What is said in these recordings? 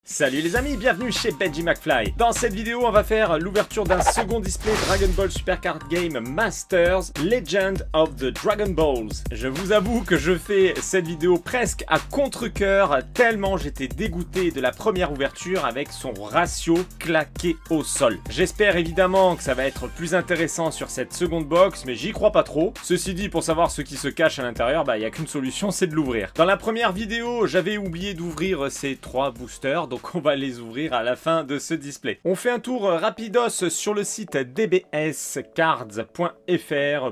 Salut les amis, bienvenue chez Benji McFly. Dans cette vidéo, on va faire l'ouverture d'un second display Dragon Ball Super Card Game Masters Legend of the Dragon Balls. Je vous avoue que je fais cette vidéo presque à contre-cœur, tellement j'étais dégoûté de la première ouverture avec son ratio claqué au sol. J'espère évidemment que ça va être plus intéressant sur cette seconde box, mais j'y crois pas trop. Ceci dit, pour savoir ce qui se cache à l'intérieur, il n'y a qu'une solution, c'est de l'ouvrir. Dans la première vidéo, j'avais oublié d'ouvrir ces 3 boosters, donc on va les ouvrir à la fin de ce display. On fait un tour rapidos sur le site dbscards.fr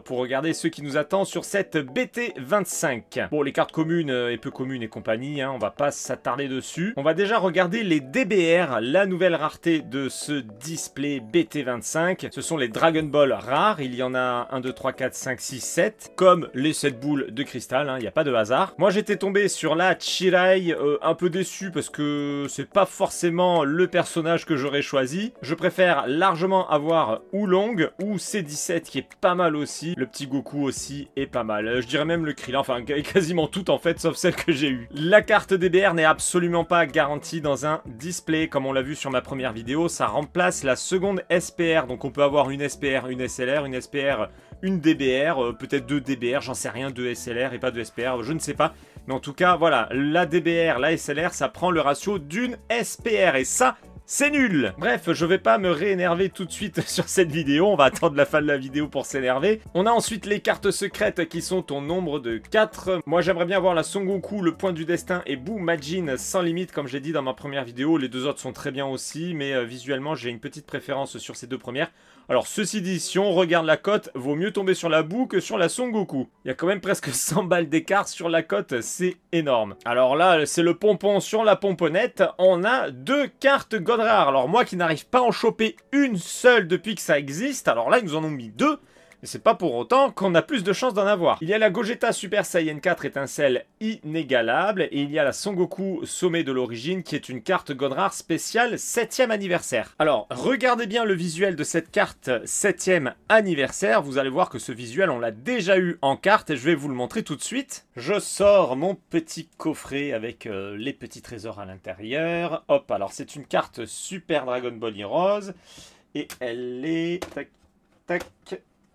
pour regarder ce qui nous attend sur cette BT25. Bon, les cartes communes et peu communes et compagnie, on va pas s'attarder dessus. On va déjà regarder les DBR, la nouvelle rareté de ce display BT25. Ce sont les Dragon Ball rares, il y en a 1, 2, 3, 4, 5, 6, 7, comme les 7 boules de cristal, il n'y a pas de hasard. Moi j'étais tombé sur la Chirai, un peu déçu parce que c'est pas forcément le personnage que j'aurais choisi. Je préfère largement avoir Oolong ou C17 qui est pas mal aussi. Le petit Goku aussi est pas mal. Je dirais même le Krillin, enfin quasiment tout en fait, sauf celle que j'ai eue. La carte DBR n'est absolument pas garantie dans un display. Comme on l'a vu sur ma première vidéo, ça remplace la seconde SPR. Donc on peut avoir une SPR, une SLR, une SPR, une DBR, peut-être 2 DBR, j'en sais rien, 2 SLR et pas de SPR, je ne sais pas. Mais en tout cas, voilà, la DBR, la SLR, ça prend le ratio d'une SPR et ça, c'est nul. Bref, je vais pas me réénerver tout de suite sur cette vidéo, on va attendre la fin de la vidéo pour s'énerver. On a ensuite les cartes secrètes qui sont au nombre de 4. Moi j'aimerais bien avoir la Son Goku, le point du destin et Boo Majin sans limite comme j'ai dit dans ma première vidéo. Les deux autres sont très bien aussi, mais visuellement j'ai une petite préférence sur ces deux premières. Alors ceci dit, si on regarde la cote, vaut mieux tomber sur la Boo que sur la Son Goku. Il y a quand même presque 100 balles d'écart sur la cote, c'est énorme. Alors là, c'est le pompon sur la pomponnette. On a 2 cartes God Rare. Alors moi qui n'arrive pas à en choper une seule depuis que ça existe, alors là ils nous en ont mis 2. Mais c'est pas pour autant qu'on a plus de chances d'en avoir. Il y a la Gogeta Super Saiyan 4 étincelle inégalable. Et il y a la Son Goku Sommet de l'origine qui est une carte God Rare spéciale 7e anniversaire. Alors, regardez bien le visuel de cette carte 7e anniversaire. Vous allez voir que ce visuel, on l'a déjà eu en carte. Et je vais vous le montrer tout de suite. Je sors mon petit coffret avec les petits trésors à l'intérieur. Hop, alors c'est une carte Super Dragon Ball Heroes. Et elle est... Tac, tac...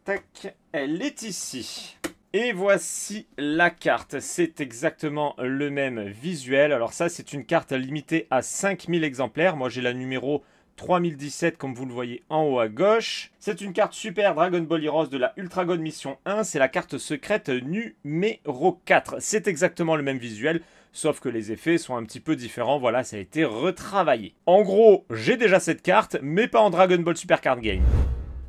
Tac, elle est ici. Et voici la carte. C'est exactement le même visuel. Alors ça, c'est une carte limitée à 5000 exemplaires. Moi, j'ai la numéro 3017, comme vous le voyez en haut à gauche. C'est une carte Super Dragon Ball Heroes de la Ultra God Mission 1. C'est la carte secrète numéro 4. C'est exactement le même visuel, sauf que les effets sont un petit peu différents. Voilà, ça a été retravaillé. En gros, j'ai déjà cette carte, mais pas en Dragon Ball Super Card Game.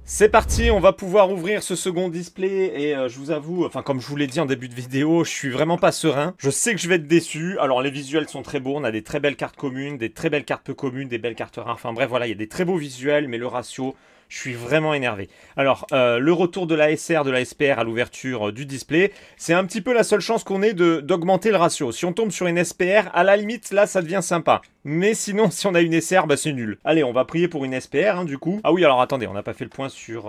C'est parti, on va pouvoir ouvrir ce second display et je vous avoue, enfin comme je vous l'ai dit en début de vidéo, je suis vraiment pas serein. Je sais que je vais être déçu. Alors les visuels sont très beaux, on a des très belles cartes communes, des très belles cartes peu communes, des belles cartes rares. Enfin bref, voilà, il y a des très beaux visuels, mais le ratio... Je suis vraiment énervé. Alors, le retour de la SR, de la SPR à l'ouverture du display, c'est un petit peu la seule chance qu'on ait d'augmenter le ratio. Si on tombe sur une SPR, à la limite, là, ça devient sympa. Mais sinon, si on a une SR, c'est nul. Allez, on va prier pour une SPR, du coup. Ah oui, alors attendez, on n'a pas fait le point sur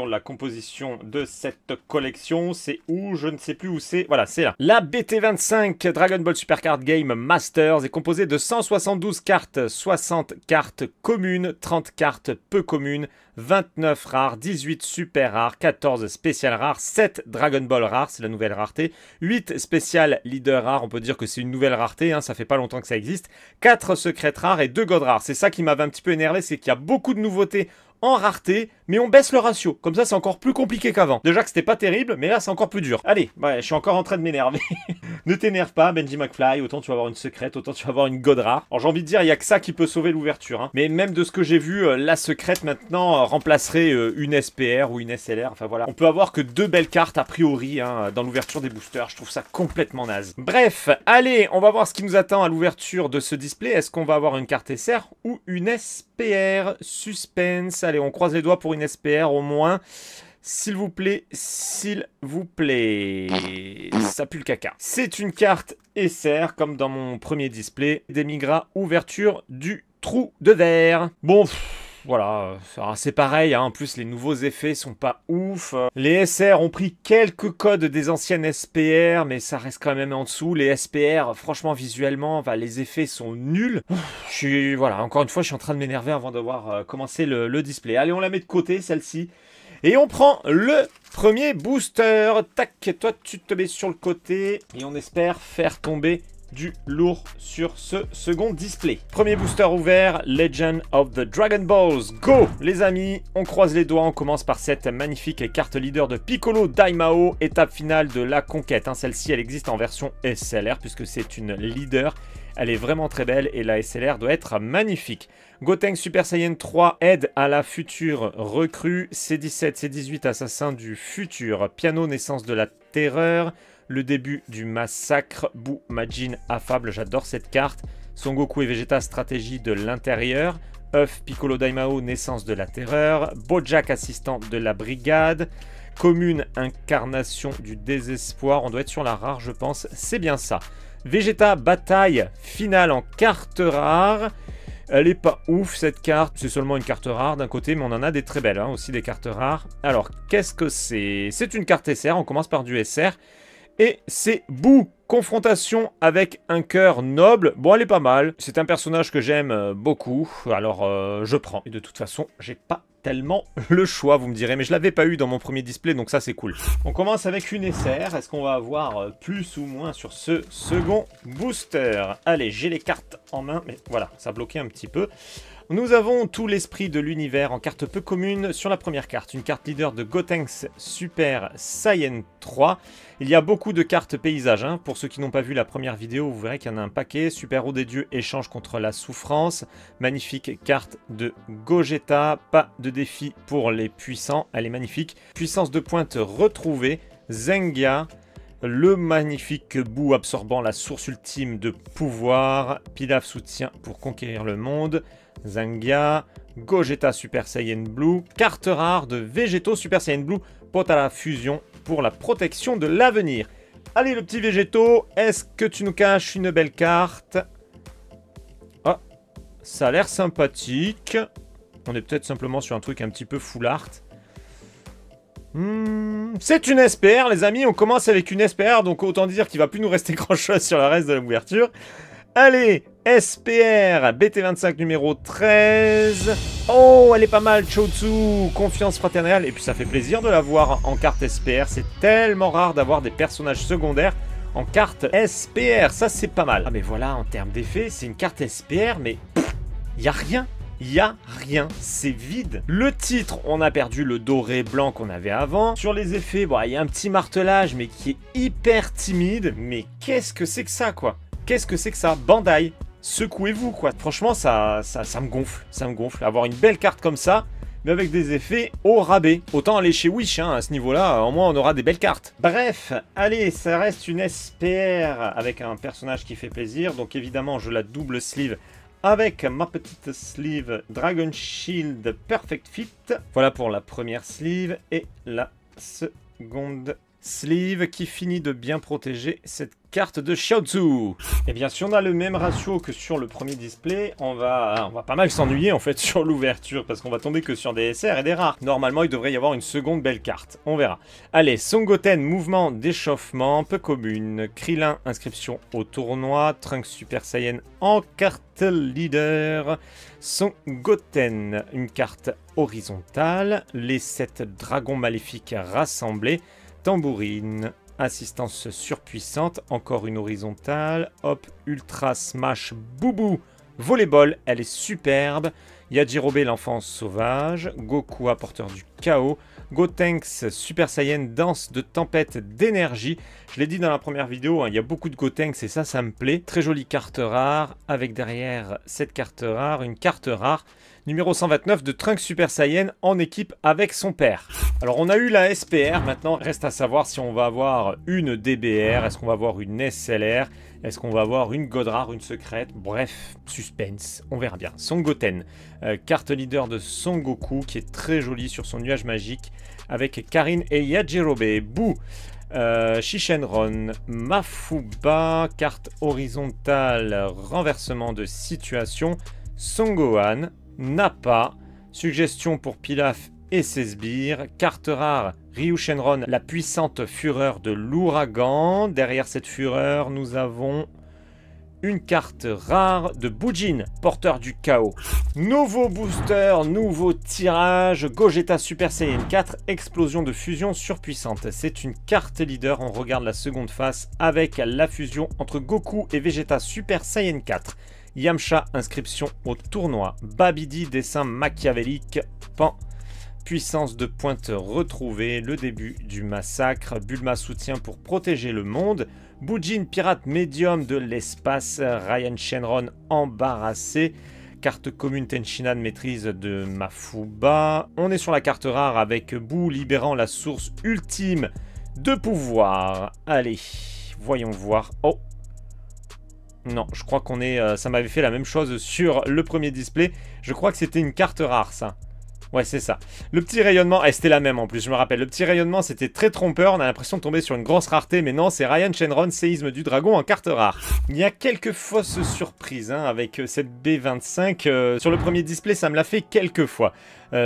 la composition de cette collection. C'est où? Je ne sais plus où c'est. Voilà, c'est là. La BT25 Dragon Ball Super Card Game Masters est composée de 172 cartes, 60 cartes communes, 30 cartes peu communes, 29 rares, 18 super rares, 14 spéciales rares, 7 Dragon Ball rares, c'est la nouvelle rareté, 8 spéciales leader rares, on peut dire que c'est une nouvelle rareté, ça fait pas longtemps que ça existe, 4 secrètes rares et 2 god rares. C'est ça qui m'avait un petit peu énervé, c'est qu'il y a beaucoup de nouveautés en rareté, mais on baisse le ratio. Comme ça, c'est encore plus compliqué qu'avant. Déjà que c'était pas terrible, mais là, c'est encore plus dur. Allez, ouais, je suis encore en train de m'énerver. Ne t'énerve pas, Benji McFly. Autant tu vas avoir une secrète, autant tu vas avoir une god rare. Alors, j'ai envie de dire, il n'y a que ça qui peut sauver l'ouverture. Mais même de ce que j'ai vu, la secrète, maintenant, remplacerait une SPR ou une SLR. Enfin, voilà. On peut avoir que 2 belles cartes, a priori, dans l'ouverture des boosters. Je trouve ça complètement naze. Bref, allez, on va voir ce qui nous attend à l'ouverture de ce display. Est-ce qu'on va avoir une carte SR ou une SPR? Suspense. Allez, on croise les doigts pour une SPR au moins. S'il vous plaît, s'il vous plaît. Ça pue le caca. C'est une carte SR, comme dans mon premier display. Demigra, ouverture du trou de verre. Bon, voilà, c'est pareil, hein, en plus les nouveaux effets sont pas ouf. Les SR ont pris quelques codes des anciennes SPR, mais ça reste quand même en dessous. Les SPR, franchement, visuellement, les effets sont nuls. Voilà, encore une fois, je suis en train de m'énerver avant d'avoir commencé le display. Allez, on la met de côté, celle-ci. Et on prend le premier booster. Tac, toi, tu te mets sur le côté. Et on espère faire tomber du lourd sur ce second display. Premier booster ouvert, Legend of the Dragon Balls. Go les amis, on croise les doigts, on commence par cette magnifique carte leader de Piccolo Daimao, étape finale de la conquête. Hein. Celle-ci, elle existe en version SLR puisque c'est une leader. Elle est vraiment très belle et la SLR doit être magnifique. Gotenks Super Saiyan 3 aide à la future recrue. C17, C18 assassin du futur. Piano naissance de la terreur. Le début du massacre. Buu Majin affable, j'adore cette carte. Son Goku et Vegeta stratégie de l'intérieur. Œuf Piccolo Daimao naissance de la terreur. Bojack assistant de la brigade. Commune incarnation du désespoir. On doit être sur la rare je pense. C'est bien ça. Vegeta bataille finale en carte rare. Elle est pas ouf cette carte, c'est seulement une carte rare d'un côté, mais on en a des très belles, hein, aussi des cartes rares. Alors, qu'est-ce que c'est? C'est une carte SR, on commence par du SR. Et c'est Buu, confrontation avec un cœur noble. Bon, elle est pas mal, c'est un personnage que j'aime beaucoup, alors je prends. Et de toute façon, j'ai pas tellement le choix, vous me direz, mais je l'avais pas eu dans mon premier display, donc ça c'est cool. On commence avec une SR, est-ce qu'on va avoir plus ou moins sur ce second booster? Allez, j'ai les cartes en main, mais voilà, ça a bloqué un petit peu. Nous avons tout l'esprit de l'univers en carte peu commune sur la première carte. Une carte leader de Gotenks Super Saiyan 3. Il y a beaucoup de cartes paysages. Hein. Pour ceux qui n'ont pas vu la première vidéo, vous verrez qu'il y en a un paquet. Super Haut des Dieux échange contre la souffrance. Magnifique carte de Gogeta. Pas de défi pour les puissants. Elle est magnifique. Puissance de pointe retrouvée. Zengia. Le magnifique Buu absorbant la source ultime de pouvoir. Pilaf soutien pour conquérir le monde. Zengia, Gogeta Super Saiyan Blue, carte rare de Végéto Super Saiyan Blue, Potala Fusion pour la protection de l'avenir. Allez le petit Végéto, est-ce que tu nous caches une belle carte? Ah, ça a l'air sympathique. On est peut-être simplement sur un truc un petit peu full art. C'est une SPR les amis, on commence avec une SPR, donc autant dire qu'il va plus nous rester grand chose sur le reste de l'ouverture. Allez, SPR, BT25 numéro 13. Oh, elle est pas mal, Chotsu, confiance fraternelle. Et puis ça fait plaisir de la voir en carte SPR. C'est tellement rare d'avoir des personnages secondaires en carte SPR. Ça, c'est pas mal. Ah, mais voilà, en termes d'effet, c'est une carte SPR, mais il y a rien. Il n'y a rien, c'est vide. Le titre, on a perdu le doré blanc qu'on avait avant. Sur les effets, bon, il y a un petit martelage, mais qui est hyper timide. Mais qu'est-ce que c'est que ça, quoi? Qu'est-ce que c'est que ça? Bandai, secouez-vous, quoi. Franchement, ça me gonfle. Ça me gonfle. Avoir une belle carte comme ça, mais avec des effets au rabais. Autant aller chez Wish, hein, à ce niveau-là, au moins on aura des belles cartes. Bref, allez, ça reste une SPR avec un personnage qui fait plaisir. Donc évidemment, je la double sleeve avec ma petite sleeve Dragon Shield Perfect Fit. Voilà pour la première sleeve et la seconde sleeve qui finit de bien protéger cette carte de Chiaotzu. Et bien si on a le même ratio que sur le premier display, on va pas mal s'ennuyer en fait sur l'ouverture parce qu'on va tomber que sur des SR et des rares. Normalement il devrait y avoir une seconde belle carte, on verra. Allez, Son Goten, mouvement d'échauffement, peu commune. Krillin, inscription au tournoi. Trunks Super Saiyan en carte leader. Son Goten, une carte horizontale. Les 7 dragons maléfiques rassemblés. Tambourine, assistance surpuissante, encore une horizontale, hop, ultra smash, boubou, volleyball, elle est superbe, Yajirobe l'enfant sauvage, Goku apporteur du chaos, Gotenks Super Saiyan danse de tempête d'énergie, je l'ai dit dans la première vidéo, hein, il y a beaucoup de Gotenks et ça me plaît, très jolie carte rare, avec derrière cette carte rare, une carte rare, numéro 129 de Trunks Super Saiyan en équipe avec son père. Alors on a eu la SPR, maintenant reste à savoir si on va avoir une DBR, est-ce qu'on va avoir une SLR, est-ce qu'on va avoir une God rare, une secrète, bref, suspense, on verra bien. Son Goten, carte leader de Son Goku qui est très jolie sur son nuage magique avec Karin et Yajirobe, Buu. Shishenron, Mafuba, carte horizontale, renversement de situation, Son Gohan, Nappa, Suggestion pour Pilaf et ses sbires. Carte rare, Ryu Shenron, la puissante fureur de l'ouragan. Derrière cette fureur, nous avons une carte rare de Bujin, porteur du chaos. Nouveau booster, nouveau tirage, Gogeta Super Saiyan 4, explosion de fusion surpuissante. C'est une carte leader, on regarde la seconde face avec la fusion entre Goku et Vegeta Super Saiyan 4. Yamcha, inscription au tournoi. Babidi, dessin machiavélique. Pan, puissance de pointe retrouvée. Le début du massacre. Bulma, soutien pour protéger le monde. Bujin, pirate médium de l'espace. Ryan Shenron, embarrassé. Carte commune Tenshinhan, maîtrise de Mafuba. On est sur la carte rare avec Boo libérant la source ultime de pouvoir. Allez, voyons voir. Oh! Non, je crois qu'on est... ça m'avait fait la même chose sur le premier display. Je crois que c'était une carte rare, ça. Ouais, c'est ça. Le petit rayonnement... c'était la même en plus, je me rappelle. Le petit rayonnement, c'était très trompeur. On a l'impression de tomber sur une grosse rareté. Mais non, c'est Ryan Shenron, séisme du dragon en carte rare. Il y a quelques fausses surprises avec cette B25. Sur le premier display, ça me l'a fait quelques fois.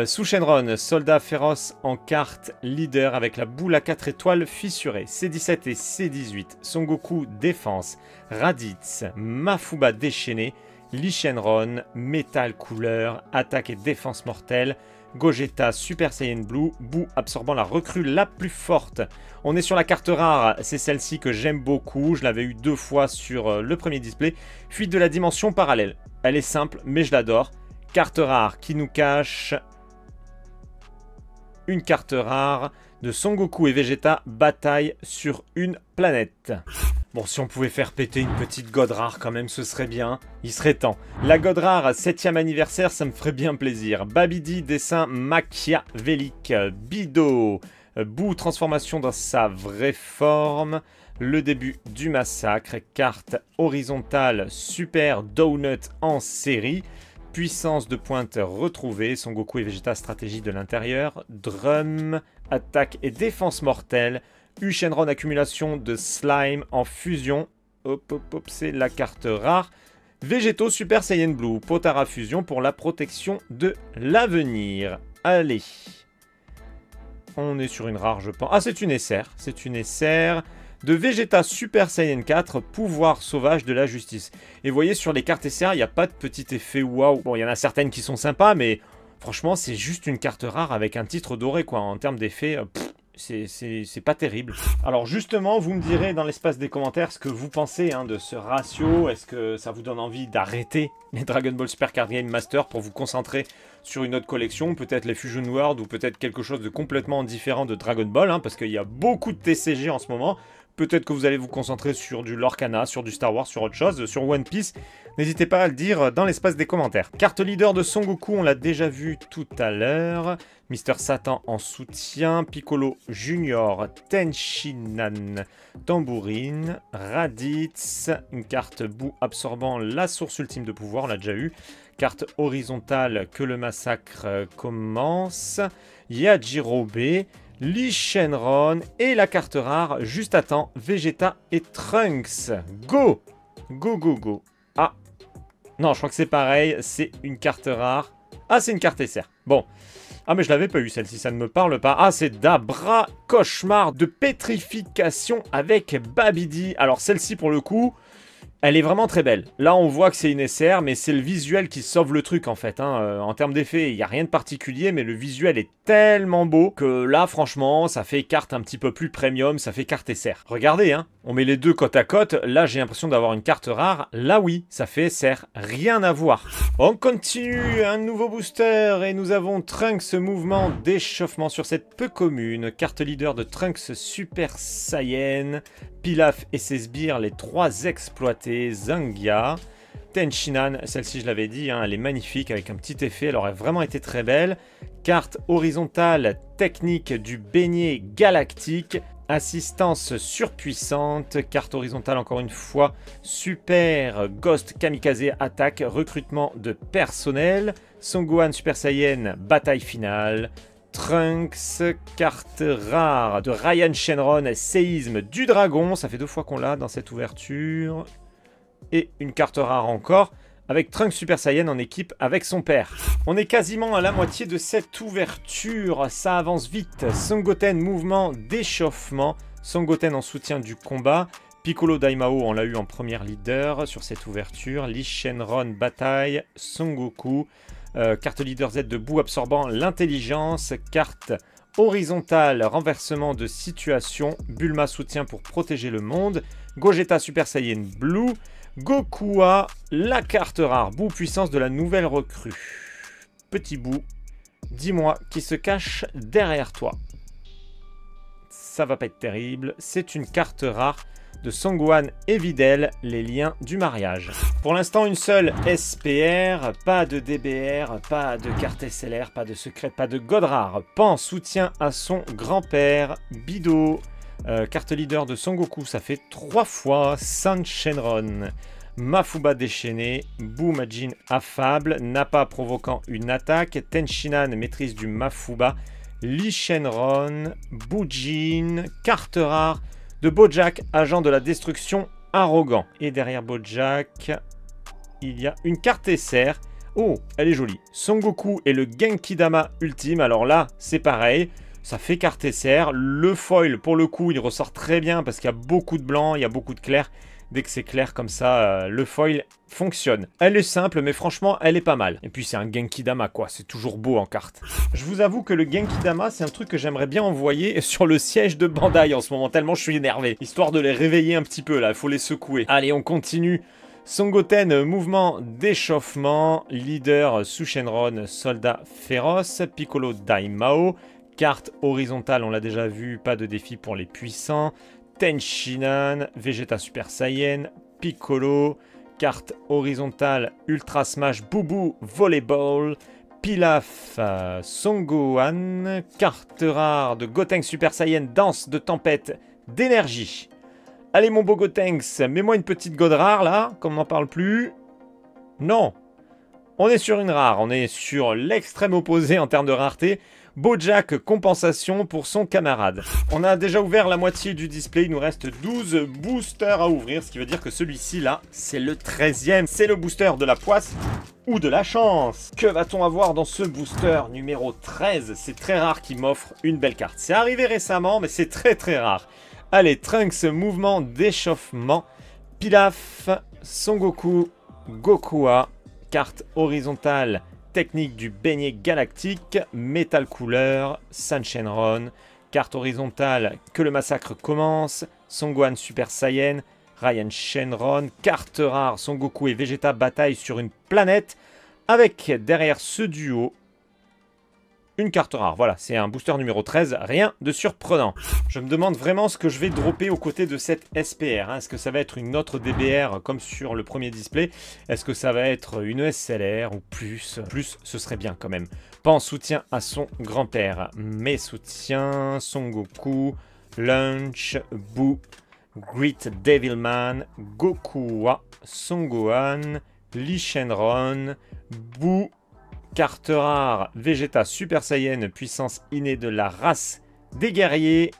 Sous Shenron, soldat féroce en carte leader avec la boule à 4 étoiles fissurée. C17 et C18. Son Goku, défense. Raditz, Mafuba déchaîné. Lee Shenron, métal couleur, attaque et défense mortelle. Gogeta Super Saiyan Blue, Boo absorbant la recrue la plus forte. On est sur la carte rare, c'est celle-ci que j'aime beaucoup. Je l'avais eu 2 fois sur le premier display. Fuite de la dimension parallèle. Elle est simple, mais je l'adore. Carte rare qui nous cache une carte rare de Son Goku et Vegeta, bataille sur une planète. Bon, si on pouvait faire péter une petite god rare quand même, ce serait bien. Il serait temps. La god rare, 7e anniversaire, ça me ferait bien plaisir. Babidi, dessin machiavélique. Bido, Boo, transformation dans sa vraie forme. Le début du massacre. Carte horizontale, super donut en série. Puissance de pointe retrouvée. Son Goku et Vegeta, stratégie de l'intérieur. Drum, attaque et défense mortelle. Shenron, accumulation de slime en fusion. Hop, hop, hop, c'est la carte rare. Végétaux Super Saiyan Blue, Potara fusion pour la protection de l'avenir. Allez. On est sur une rare, je pense. Ah, c'est une SR. C'est une SR de Vegeta Super Saiyan 4, pouvoir sauvage de la justice. Et vous voyez, sur les cartes SR, il n'y a pas de petit effet waouh. Bon, il y en a certaines qui sont sympas, mais franchement, c'est juste une carte rare avec un titre doré, quoi. En termes d'effet, c'est pas terrible. Alors justement, vous me direz dans l'espace des commentaires ce que vous pensez de ce ratio. Est-ce que ça vous donne envie d'arrêter les Dragon Ball Super Card Game Master pour vous concentrer sur une autre collection, peut-être les Fusion World ou peut-être quelque chose de complètement différent de Dragon Ball, parce qu'il y a beaucoup de TCG en ce moment. Peut-être que vous allez vous concentrer sur du Lorcana, sur du Star Wars, sur autre chose, sur One Piece. N'hésitez pas à le dire dans l'espace des commentaires. Carte leader de Son Goku, on l'a déjà vu tout à l'heure. Mister Satan en soutien. Piccolo Junior, Tenshinhan, Tambourine, Raditz. Une carte Boo absorbant la source ultime de pouvoir, on l'a déjà eu. Carte horizontale, que le massacre commence. Yajirobe. Lee Shenron et la carte rare, juste à temps, Vegeta et Trunks. Go! Go, go, go. Ah, non, je crois que c'est pareil, c'est une carte rare. Ah, c'est une carte SR. Bon. Ah, mais je l'avais pas eu celle-ci, ça ne me parle pas. Ah, c'est Dabra, cauchemar de pétrification avec Babidi. Alors, celle-ci, pour le coup, elle est vraiment très belle. Là, on voit que c'est une SR, mais c'est le visuel qui sauve le truc, en fait. En termes d'effet, il n'y a rien de particulier, mais le visuel est tellement beau que là, franchement, ça fait carte un petit peu plus premium, ça fait carte SR. Regardez, on met les deux côte à côte. Là, j'ai l'impression d'avoir une carte rare. Là, oui, ça fait SR. Rien à voir. On continue, un nouveau booster, et nous avons Trunks, mouvement d'échauffement sur cette peu commune. Carte leader de Trunks Super Saiyan. Pilaf et ses sbires, les 3 exploités. Zangia. Tenshinhan, celle-ci je l'avais dit, elle est magnifique avec un petit effet, elle aurait vraiment été très belle. Carte horizontale, technique du beignet galactique. Assistance surpuissante, carte horizontale encore une fois, super Ghost Kamikaze attaque, recrutement de personnel, Son Gohan Super Saiyan, bataille finale, Trunks, carte rare de Ryan Shenron, séisme du dragon, ça fait 2 fois qu'on l'a dans cette ouverture, et une carte rare encore, avec Trunks Super Saiyan en équipe avec son père. On est quasiment à la moitié de cette ouverture, ça avance vite. Son Goten, mouvement d'échauffement. Son Goten en soutien du combat. Piccolo Daimao, on l'a eu en première leader sur cette ouverture. Lee Shenron, bataille. Son Goku. Carte leader Z de Boo absorbant l'intelligence. Carte horizontale, renversement de situation. Bulma, soutien pour protéger le monde. Gogeta Super Saiyan Blue. Gokua, la carte rare. Boo, puissance de la nouvelle recrue. Petit Boo, dis-moi qui se cache derrière toi. Ça va pas être terrible. C'est une carte rare de Son Gohan et Videl, les liens du mariage. Pour l'instant, une seule SPR, pas de DBR, pas de carte SLR, pas de secret, pas de god rare. Pan, soutien à son grand-père. Bido, carte leader de Son Goku, ça fait 3 fois. San Shenron, Mafuba déchaîné. Boo Majin affable. Nappa provoquant une attaque. Tenshinhan, maîtrise du Mafuba. Lee Shenron, Boujin, carte rare de Bojack, agent de la destruction arrogant. Et derrière Bojack, il y a une carte SR. Oh, elle est jolie. Son Goku et le Genkidama ultime. Alors là, c'est pareil. Ça fait carte SR. Le foil, pour le coup, il ressort très bien parce qu'il y a beaucoup de blanc, il y a beaucoup de clair. Dès que c'est clair comme ça, le foil fonctionne. Elle est simple, mais franchement, elle est pas mal. Et puis c'est un Genkidama, quoi. C'est toujours beau en carte. Je vous avoue que le Genkidama, c'est un truc que j'aimerais bien envoyer sur le siège de Bandai en ce moment, tellement je suis énervé. Histoire de les réveiller un petit peu, là. Il faut les secouer. Allez, on continue. Son Goten, mouvement d'échauffement. Leader, Sushenron, soldat féroce. Piccolo Daimao. Carte horizontale, on l'a déjà vu. Pas de défi pour les puissants. Tenshinhan, Vegeta Super Saiyan, Piccolo, carte horizontale, Ultra Smash, Boubou, Volleyball, Pilaf, Son Gohan, carte rare de Gotenks Super Saiyan, Danse de tempête d'énergie. Allez mon beau Gotenks, mets-moi une petite god rare là, comme on n'en parle plus. Non, on est sur une rare, on est sur l'extrême opposé en termes de rareté. Bojack, compensation pour son camarade. On a déjà ouvert la moitié du display, il nous reste 12 boosters à ouvrir, ce qui veut dire que celui-ci là, c'est le 13e. C'est le booster de la poisse ou de la chance. Que va-t-on avoir dans ce booster numéro 13? C'est très rare qu'il m'offre une belle carte. C'est arrivé récemment, mais c'est très très rare. Allez, Trunks, mouvement d'échauffement. Pilaf, Son Goku, Gokua, carte horizontale. Technique du beignet galactique, métal couleur, San Shenron, carte horizontale, que le massacre commence, Son Gohan Super Saiyan, Ryan Shenron, carte rare, Son Goku et Vegeta bataillent sur une planète, avec derrière ce duo, une carte rare. Voilà, c'est un booster numéro 13, rien de surprenant. Je me demande vraiment ce que je vais dropper aux côtés de cette SPR. Est-ce que ça va être une autre DBR comme sur le premier display? Est-ce que ça va être une SLR ou plus? Plus, ce serait bien quand même. Pan, soutien à son grand-père. Mes soutiens, Son Goku, Lunch, Boo, Great Devilman, Gokua, Son Gohan, Lee Shenron, Boo, carte rare, Vegeta Super Saiyan, puissance innée de la race des guerriers.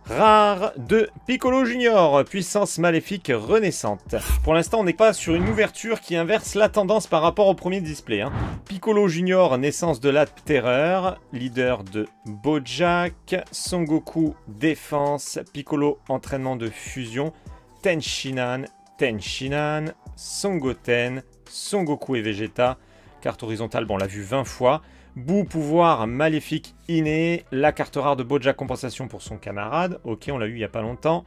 Rare de Piccolo Junior, puissance maléfique renaissante. Pour l'instant, on n'est pas sur une ouverture qui inverse la tendance par rapport au premier display. Piccolo Junior, naissance de la terreur. Leader de Bojack. Son Goku, défense. Piccolo, entraînement de fusion. Tenshinhan, Son Goten, Son Goku et Vegeta. Carte horizontale, bon, on l'a vu 20 fois. Boo, pouvoir maléfique inné. La carte rare de Bojack, compensation pour son camarade. Ok, on l'a eu il n'y a pas longtemps.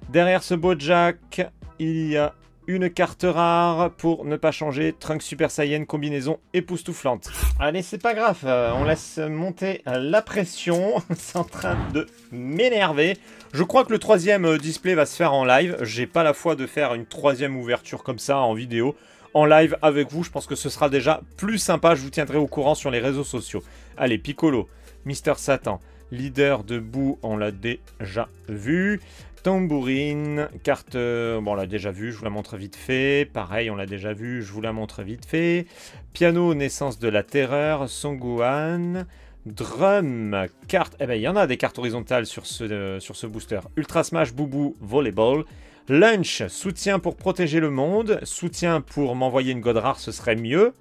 Derrière ce Bojack, il y a une carte rare pour ne pas changer. Trunks Super Saiyan, combinaison époustouflante. Allez, c'est pas grave, on laisse monter la pression. C'est en train de m'énerver. Je crois que le troisième display va se faire en live. J'ai pas la foi de faire une troisième ouverture comme ça en vidéo. En live avec vous, je pense que ce sera déjà plus sympa, je vous tiendrai au courant sur les réseaux sociaux. Allez, Piccolo, Mister Satan, leader de Boo, on l'a déjà vu. Tambourine, carte, bon on l'a déjà vu, je vous la montre vite fait. Pareil, on l'a déjà vu, je vous la montre vite fait. Piano, naissance de la terreur, Son Gohan. Drum, carte. Eh ben, il y en a des cartes horizontales sur ce booster. Ultra Smash Boubou Volleyball. Lunch, soutien pour protéger le monde. Soutien pour m'envoyer une god rare, ce serait mieux.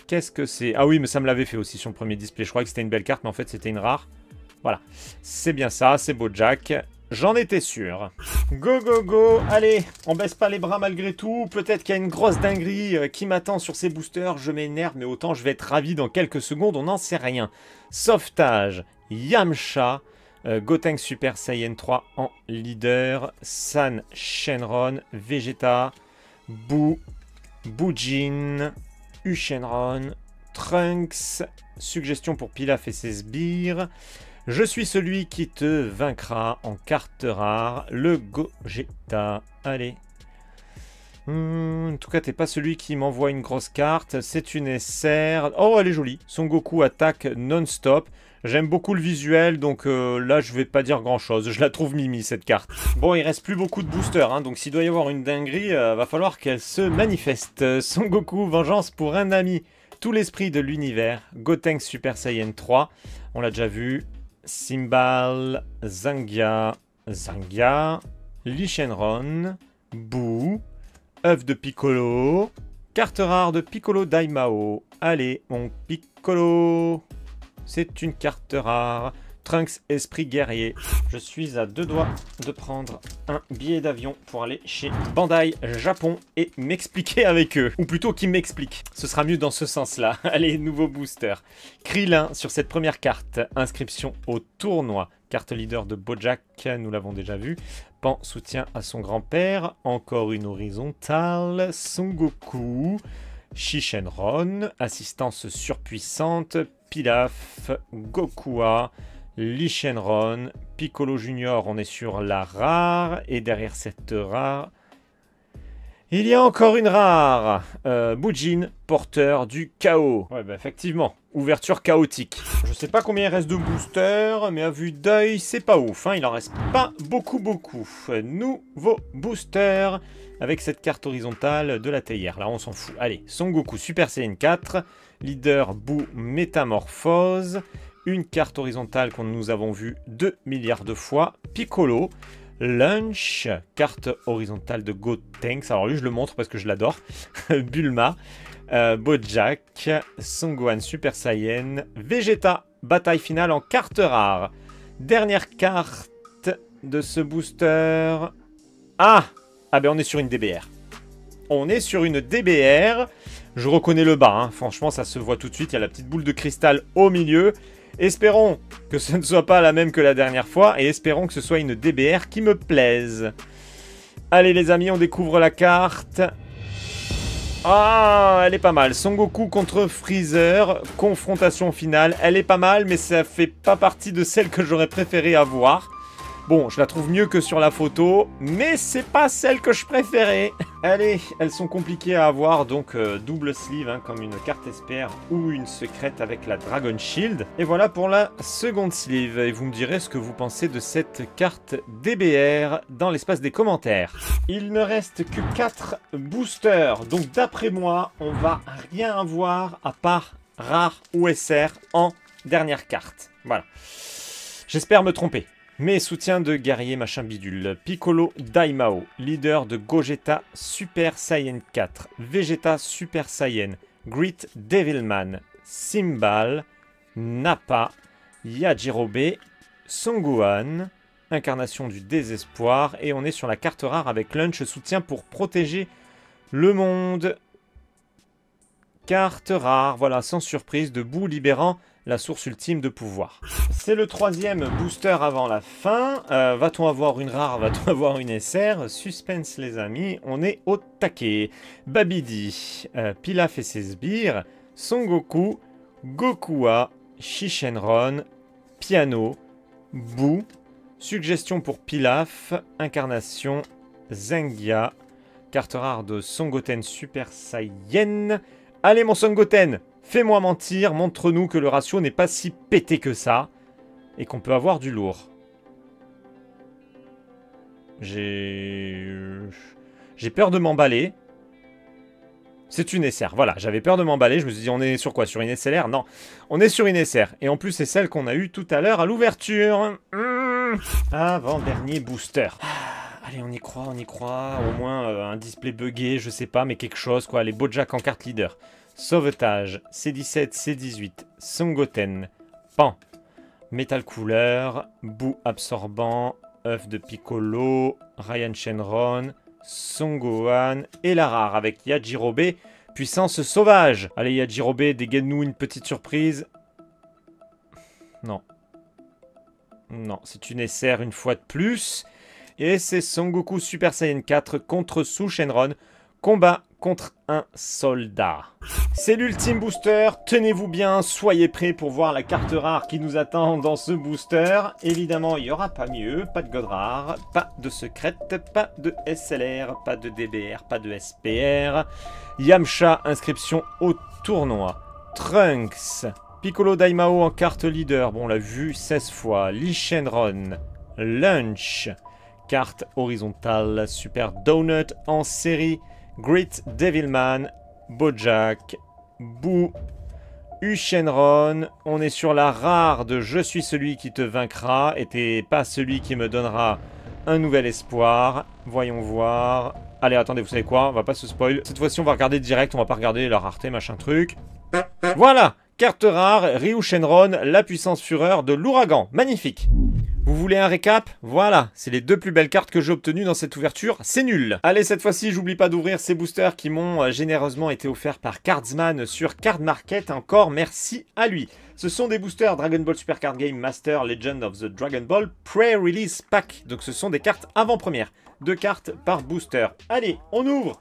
Qu'est-ce que c'est? Ah oui, mais ça me l'avait fait aussi sur le premier display. Je croyais que c'était une belle carte, mais en fait, c'était une rare. Voilà. C'est bien ça, c'est Bojack. J'en étais sûr. Go, go, go. Allez, on baisse pas les bras malgré tout. Peut-être qu'il y a une grosse dinguerie qui m'attend sur ces boosters. Je m'énerve, mais autant je vais être ravi dans quelques secondes. On n'en sait rien. Sauvetage, Yamcha. Gotenks Super Saiyan 3 en leader. San Shenron. Vegeta. Boo. Boujin. Ushenron. Trunks. Suggestion pour Pilaf et ses sbires. Je suis celui qui te vaincra en carte rare, le Gogeta. Allez. En tout cas, t'es pas celui qui m'envoie une grosse carte. C'est une SR. Oh, elle est jolie. Son Goku attaque non-stop. J'aime beaucoup le visuel, donc là, je vais pas dire grand-chose. Je la trouve mimi, cette carte. Bon, il reste plus beaucoup de boosters, hein, donc s'il doit y avoir une dinguerie, va falloir qu'elle se manifeste. Son Goku, vengeance pour un ami. Tout l'esprit de l'univers. Gotenks Super Saiyan 3. On l'a déjà vu. Simbal, Zangia, Lee Shenron, Boo, œuf de Piccolo, carte rare de Piccolo Daimao. Allez, mon Piccolo, c'est une carte rare. Trunks, esprit guerrier. Je suis à 2 doigts de prendre un billet d'avion pour aller chez Bandai Japon et m'expliquer avec eux. Ou plutôt qu'ils m'expliquent. Ce sera mieux dans ce sens-là. Allez, nouveau booster. Krillin sur cette première carte. Inscription au tournoi. Carte leader de Bojack, nous l'avons déjà vu. Pan soutien à son grand-père. Encore une horizontale. Son Goku. Shishenron. Assistance surpuissante. Pilaf. Gokua. Lee Shenron, Piccolo Junior, on est sur la rare. Et derrière cette rare, il y a encore une rare. Boujin, porteur du chaos. Ouais, bah effectivement, ouverture chaotique. Je sais pas combien il reste de boosters, mais à vue d'œil, c'est pas ouf. Hein, il en reste pas beaucoup. Nouveau booster avec cette carte horizontale de la théière. Là, on s'en fout. Allez, Son Goku Super Saiyan 4, leader Boo Métamorphose. Une carte horizontale que nous avons vue 2 milliards de fois. Piccolo. Lunch. Carte horizontale de Gotenks. Alors lui, je le montre parce que je l'adore. Bulma. Bojack. Son Gohan Super Saiyan. Vegeta. Bataille finale en carte rare. Dernière carte de ce booster. Ah ben on est sur une DBR. On est sur une DBR. Je reconnais le bas. Hein. Franchement, ça se voit tout de suite. Il y a la petite boule de cristal au milieu. Espérons que ce ne soit pas la même que la dernière fois et espérons que ce soit une DBR qui me plaise. Allez les amis, on découvre la carte. Ah, elle est pas mal. Son Goku contre Freezer, confrontation finale. Elle est pas mal, mais ça fait pas partie de celle que j'aurais préféré avoir. Bon, je la trouve mieux que sur la photo, mais c'est pas celle que je préférais. Allez, elles sont compliquées à avoir, donc double sleeve, hein, comme une carte SPR ou une secrète avec la Dragon Shield. Et voilà pour la seconde sleeve. Et vous me direz ce que vous pensez de cette carte DBR dans l'espace des commentaires. Il ne reste que 4 boosters, donc d'après moi, on va rien avoir à part rare ou SR en dernière carte. Voilà. J'espère me tromper. Mais soutien de guerrier machin bidule. Piccolo Daimao, leader de Gogeta Super Saiyan 4, Vegeta Super Saiyan, Great Devilman, Simbal, Nappa, Yajirobe, Son Gohan, incarnation du désespoir. Et on est sur la carte rare avec Lunch, soutien pour protéger le monde. Carte rare, voilà, sans surprise, de Boo libérant la source ultime de pouvoir. C'est le 3e booster avant la fin. Va-t-on avoir une rare? Va-t-on avoir une SR? Suspense les amis, on est au taquet. Babidi, Pilaf et ses sbires, Son Goku, Gokua, Shishenron, Piano, Boo, suggestion pour Pilaf, incarnation, Zangia, carte rare de Son Goten Super Saiyan. Allez mon Son Goten, fais-moi mentir, montre-nous que le ratio n'est pas si pété que ça et qu'on peut avoir du lourd. J'ai peur de m'emballer. C'est une SR, voilà, j'avais peur de m'emballer, je me suis dit on est sur quoi? Sur une SLR? Non, on est sur une SR, et en plus c'est celle qu'on a eue tout à l'heure à l'ouverture. Avant-dernier booster. Allez, on y croit, au moins un display buggé, je sais pas, mais quelque chose quoi, les Bojack en carte leader. Sauvetage, C17, C18, Songoten, Pan, Métal couleur, Boue absorbant, œuf de Piccolo, Ryan Shenron, Son Gohan et la rare avec Yajirobe, puissance sauvage. Allez Yajirobe, dégaine-nous une petite surprise. Non. Non, c'est une SR une fois de plus. Et c'est Son Goku Super Saiyan 4 contre Su Shenron. Combat contre un soldat. C'est l'ultime booster, tenez-vous bien, soyez prêts pour voir la carte rare qui nous attend dans ce booster. Évidemment, il n'y aura pas mieux, pas de god rare, pas de secrète, pas de SLR, pas de DBR, pas de SPR. Yamcha, inscription au tournoi. Trunks, Piccolo Daimao en carte leader, bon on l'a vu 16 fois. Lee Shenron, Lunch, carte horizontale, Super Donut en série. Great Devilman, Bojack, Boue, Shenron. On est sur la rare de Je suis celui qui te vaincra et t'es pas celui qui me donnera un nouvel espoir. Voyons voir. Allez, attendez, vous savez quoi? On va pas se spoil. Cette fois-ci, on va regarder direct. On va pas regarder la rareté, machin truc. Voilà! Carte rare, Ryu Shenron, la puissance fureur de l'ouragan. Magnifique! Vous voulez un récap? Voilà, c'est les deux plus belles cartes que j'ai obtenues dans cette ouverture, c'est nul. Allez, cette fois-ci, j'oublie pas d'ouvrir ces boosters qui m'ont généreusement été offerts par Cardsman sur Card Market. Encore merci à lui. Ce sont des boosters Dragon Ball Super Card Game Master Legend of the Dragon Ball Pre-Release Pack. Donc ce sont des cartes avant-première. 2 cartes par booster. Allez, on ouvre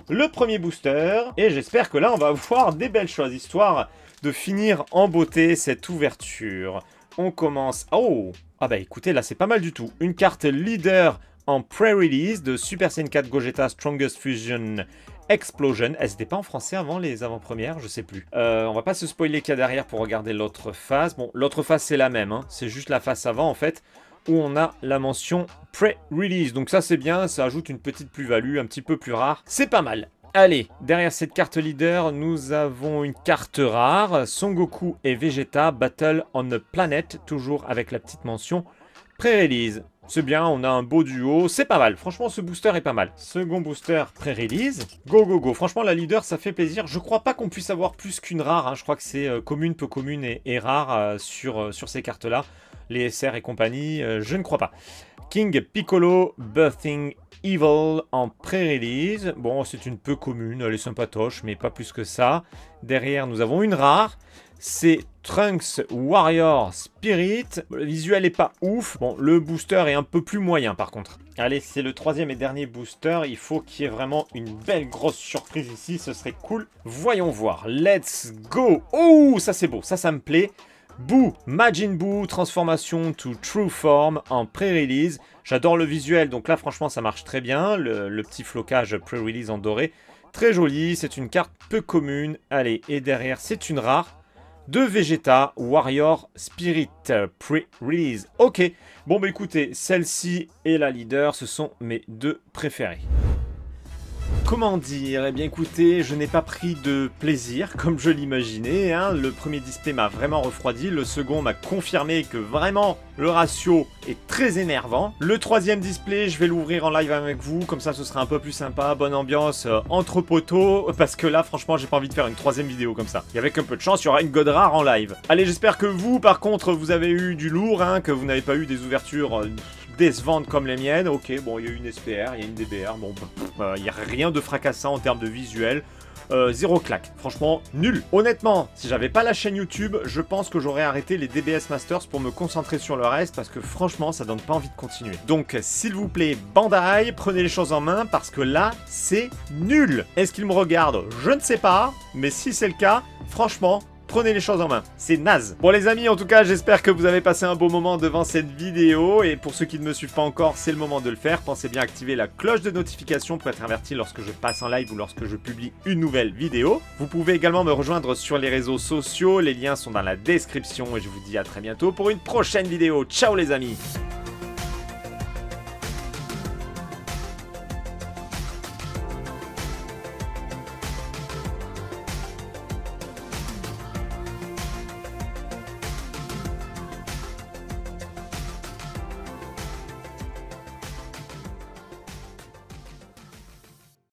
le premier booster. Et j'espère que là, on va voir des belles choses, histoire de finir en beauté cette ouverture. On commence... Oh! Ah bah écoutez, là c'est pas mal du tout. Une carte leader en pre-release de Super Saiyan 4 Gogeta Strongest Fusion Explosion. Elle n'était pas en français avant les avant-premières, je sais plus. On va pas se spoiler qu'il y a derrière pour regarder l'autre face. Bon, l'autre face c'est la même, hein. C'est juste la face avant en fait, où on a la mention pre-release. Donc ça c'est bien, ça ajoute une petite plus-value, un petit peu plus rare. C'est pas mal. Allez, derrière cette carte leader, nous avons une carte rare, Son Goku et Vegeta Battle on a Planet, toujours avec la petite mention pré-release. C'est bien, on a un beau duo, c'est pas mal, franchement ce booster est pas mal. Second booster pré-release, go go go, franchement la leader ça fait plaisir, je crois pas qu'on puisse avoir plus qu'une rare, hein. Je crois que c'est commune, peu commune et rare sur ces cartes là, les SR et compagnie, je ne crois pas. King Piccolo Birthing Evil en pré-release. Bon, c'est une peu commune, elle est sympatoche, mais pas plus que ça. Derrière, nous avons une rare. C'est Trunks Warrior Spirit. Le visuel est pas ouf. Bon, le booster est un peu plus moyen par contre. Allez, c'est le troisième et dernier booster. Il faut qu'il y ait vraiment une belle grosse surprise ici. Ce serait cool. Voyons voir. Let's go. Oh, ça c'est beau. Ça me plaît. Boue, Majin Buu, transformation to True Form en pré-release. J'adore le visuel, donc là franchement ça marche très bien. Le petit flocage pré-release en doré. Très joli, c'est une carte peu commune. Allez, et derrière c'est une rare de Vegeta Warrior Spirit pré-release. Ok, bon bah écoutez, celle-ci et la leader, ce sont mes deux préférées. Comment dire? Eh bien écoutez, je n'ai pas pris de plaisir comme je l'imaginais, hein. Le premier display m'a vraiment refroidi, le second m'a confirmé que vraiment le ratio est très énervant. Le troisième display, je vais l'ouvrir en live avec vous, comme ça ce sera un peu plus sympa, bonne ambiance entre poteaux, parce que là franchement j'ai pas envie de faire une troisième vidéo comme ça. Et avec un peu de chance, il y aura une god rare en live. Allez, j'espère que vous par contre vous avez eu du lourd, hein, que vous n'avez pas eu des ouvertures... décevantes comme les miennes. Ok, bon, il y a une SPR, il y a une DBR, bon, il n'y a rien de fracassant en termes de visuel. Zéro claque, franchement nul. Honnêtement, si j'avais pas la chaîne YouTube, je pense que j'aurais arrêté les DBS Masters pour me concentrer sur le reste, parce que franchement ça donne pas envie de continuer. Donc s'il vous plaît, Bandai, prenez les choses en main, parce que là c'est nul. Est-ce qu'il me regarde? Je ne sais pas, mais si c'est le cas, franchement, prenez les choses en main, c'est naze. Bon les amis, en tout cas, j'espère que vous avez passé un beau moment devant cette vidéo. Et pour ceux qui ne me suivent pas encore, c'est le moment de le faire. Pensez bien à activer la cloche de notification pour être averti lorsque je passe en live ou lorsque je publie une nouvelle vidéo. Vous pouvez également me rejoindre sur les réseaux sociaux. Les liens sont dans la description. Et je vous dis à très bientôt pour une prochaine vidéo. Ciao les amis!